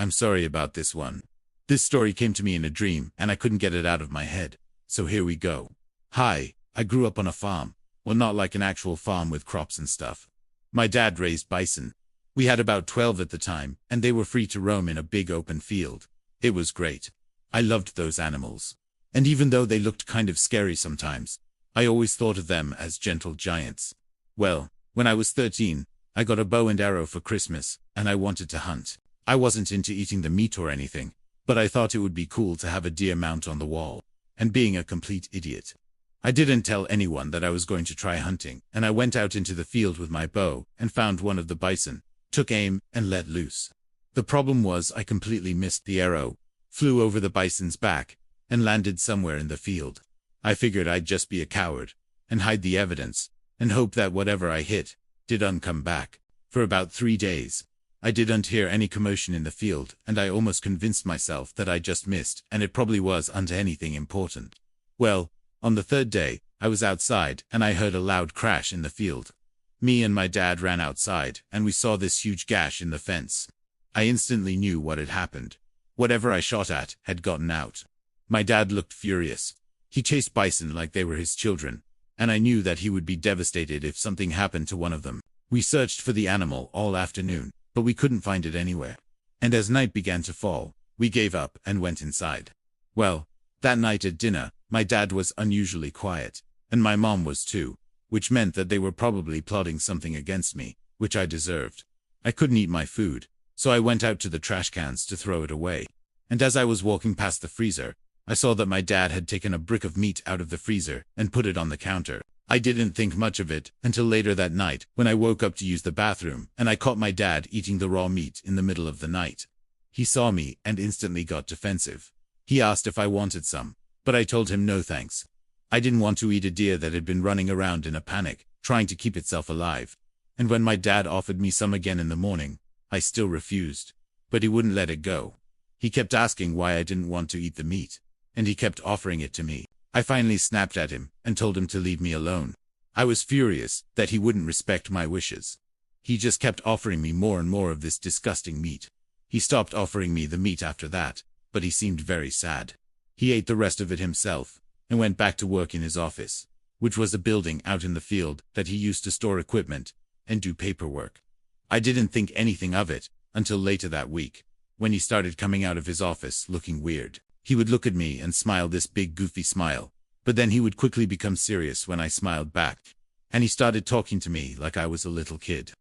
I'm sorry about this one. This story came to me in a dream, and I couldn't get it out of my head. So here we go. Hi, I grew up on a farm. Well, not like an actual farm with crops and stuff. My dad raised bison. We had about 12 at the time, and they were free to roam in a big open field. It was great. I loved those animals. And even though they looked kind of scary sometimes, I always thought of them as gentle giants. Well, when I was 13, I got a bow and arrow for Christmas, and I wanted to hunt. I wasn't into eating the meat or anything, but I thought it would be cool to have a deer mount on the wall. And being a complete idiot, I didn't tell anyone that I was going to try hunting, and I went out into the field with my bow and found one of the bison, took aim, and let loose. The problem was I completely missed the arrow, flew over the bison's back, and landed somewhere in the field. I figured I'd just be a coward, and hide the evidence, and hope that whatever I hit didn't come back. For about 3 days, I didn't hear any commotion in the field, and I almost convinced myself that I just missed, and it probably wasn't anything important. Well, on the third day, I was outside, and I heard a loud crash in the field. Me and my dad ran outside, and we saw this huge gash in the fence. I instantly knew what had happened. Whatever I shot at had gotten out. My dad looked furious. He chased bison like they were his children, and I knew that he would be devastated if something happened to one of them. We searched for the animal all afternoon, but we couldn't find it anywhere. And as night began to fall, we gave up and went inside. Well, that night at dinner, my dad was unusually quiet, and my mom was too, which meant that they were probably plotting something against me, which I deserved. I couldn't eat my food, so I went out to the trash cans to throw it away. And as I was walking past the freezer, I saw that my dad had taken a brick of meat out of the freezer and put it on the counter. I didn't think much of it until later that night when I woke up to use the bathroom, and I caught my dad eating the raw meat in the middle of the night. He saw me and instantly got defensive. He asked if I wanted some, but I told him no thanks. I didn't want to eat a deer that had been running around in a panic, trying to keep itself alive. And when my dad offered me some again in the morning, I still refused. But he wouldn't let it go. He kept asking why I didn't want to eat the meat, and he kept offering it to me. I finally snapped at him and told him to leave me alone. I was furious that he wouldn't respect my wishes. He just kept offering me more and more of this disgusting meat. He stopped offering me the meat after that, but he seemed very sad. He ate the rest of it himself and went back to work in his office, which was a building out in the field that he used to store equipment and do paperwork. I didn't think anything of it until later that week, when he started coming out of his office looking weird. He would look at me and smile this big goofy smile, but then he would quickly become serious when I smiled back, and he started talking to me like I was a little kid,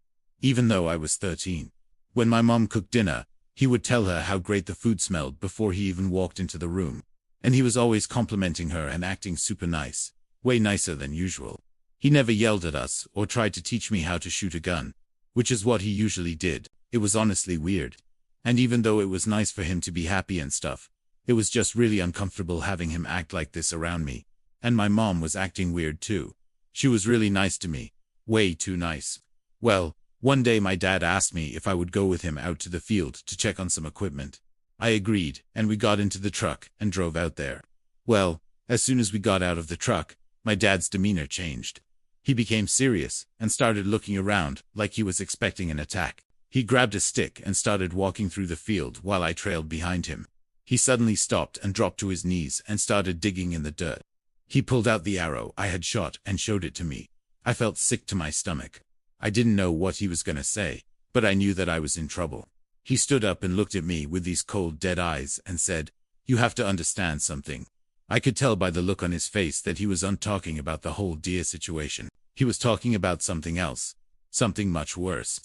even though I was 13. When my mom cooked dinner, he would tell her how great the food smelled before he even walked into the room, and he was always complimenting her and acting super nice, way nicer than usual. He never yelled at us or tried to teach me how to shoot a gun, which is what he usually did. It was honestly weird. And even though it was nice for him to be happy and stuff, it was just really uncomfortable having him act like this around me. And my mom was acting weird too. She was really nice to me. Way too nice. Well, one day my dad asked me if I would go with him out to the field to check on some equipment. I agreed, and we got into the truck and drove out there. Well, as soon as we got out of the truck, my dad's demeanor changed. He became serious and started looking around like he was expecting an attack. He grabbed a stick and started walking through the field while I trailed behind him. He suddenly stopped and dropped to his knees and started digging in the dirt. He pulled out the arrow I had shot and showed it to me. I felt sick to my stomach. I didn't know what he was going to say, but I knew that I was in trouble. He stood up and looked at me with these cold, dead eyes and said, "You have to understand something." I could tell by the look on his face that he wasn't talking about the whole deer situation. He was talking about something else. Something much worse.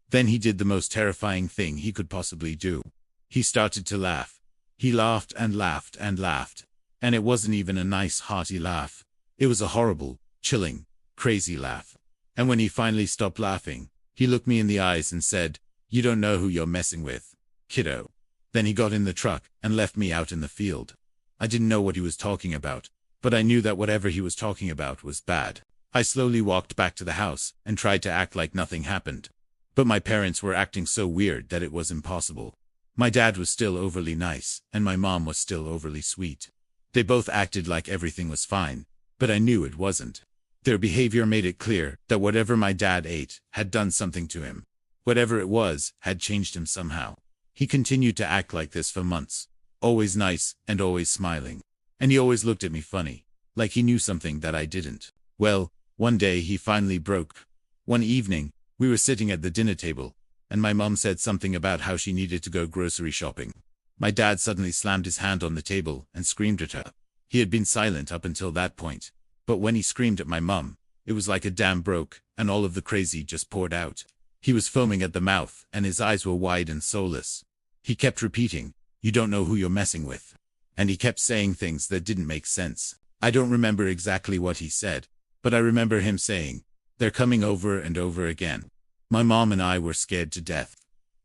Then he did the most terrifying thing he could possibly do. He started to laugh. He laughed and laughed and laughed. And it wasn't even a nice, hearty laugh. It was a horrible, chilling, crazy laugh. And when he finally stopped laughing, he looked me in the eyes and said, "You don't know who you're messing with, kiddo." Then he got in the truck and left me out in the field. I didn't know what he was talking about, but I knew that whatever he was talking about was bad. I slowly walked back to the house and tried to act like nothing happened. But my parents were acting so weird that it was impossible. My dad was still overly nice, and my mom was still overly sweet. They both acted like everything was fine, but I knew it wasn't. Their behavior made it clear that whatever my dad ate had done something to him. Whatever it was had changed him somehow. He continued to act like this for months, always nice and always smiling. And he always looked at me funny, like he knew something that I didn't. Well, one day he finally broke. One evening, we were sitting at the dinner table, and my mom said something about how she needed to go grocery shopping. My dad suddenly slammed his hand on the table and screamed at her. He had been silent up until that point, but when he screamed at my mom, it was like a dam broke, and all of the crazy just poured out. He was foaming at the mouth, and his eyes were wide and soulless. He kept repeating, "You don't know who you're messing with." And he kept saying things that didn't make sense. I don't remember exactly what he said, but I remember him saying, "They're coming," over and over again. My mom and I were scared to death.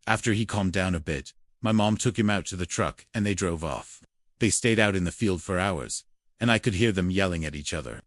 After he calmed down a bit, my mom took him out to the truck and they drove off. They stayed out in the field for hours, and I could hear them yelling at each other.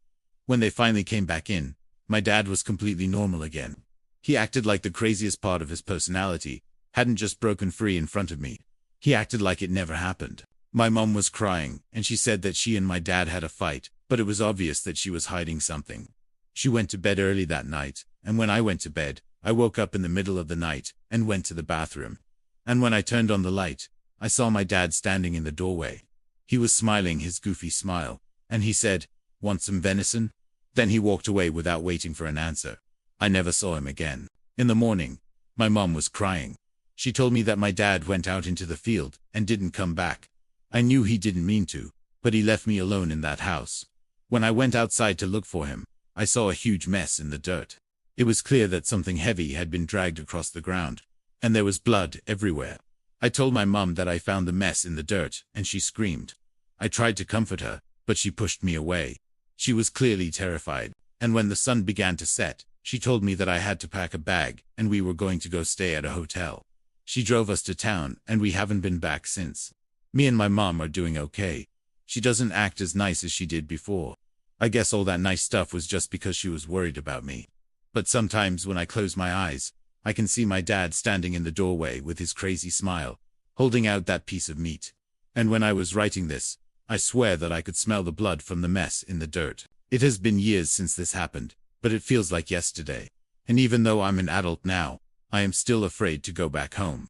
When they finally came back in, my dad was completely normal again. He acted like the craziest part of his personality hadn't just broken free in front of me. He acted like it never happened. My mom was crying, and she said that she and my dad had a fight, but it was obvious that she was hiding something. She went to bed early that night, and when I went to bed, I woke up in the middle of the night and went to the bathroom. And when I turned on the light, I saw my dad standing in the doorway. He was smiling his goofy smile, and he said, "Want some venison?" Then he walked away without waiting for an answer. I never saw him again. In the morning, my mom was crying. She told me that my dad went out into the field and didn't come back. I knew he didn't mean to, but he left me alone in that house. When I went outside to look for him, I saw a huge mess in the dirt. It was clear that something heavy had been dragged across the ground, and there was blood everywhere. I told my mom that I found the mess in the dirt, and she screamed. I tried to comfort her, but she pushed me away. She was clearly terrified, and when the sun began to set, she told me that I had to pack a bag, and we were going to go stay at a hotel. She drove us to town, and we haven't been back since. Me and my mom are doing okay. She doesn't act as nice as she did before. I guess all that nice stuff was just because she was worried about me. But sometimes when I close my eyes, I can see my dad standing in the doorway with his crazy smile, holding out that piece of meat. And when I was writing this, I swear that I could smell the blood from the mess in the dirt. It has been years since this happened, but it feels like yesterday. And even though I'm an adult now, I am still afraid to go back home.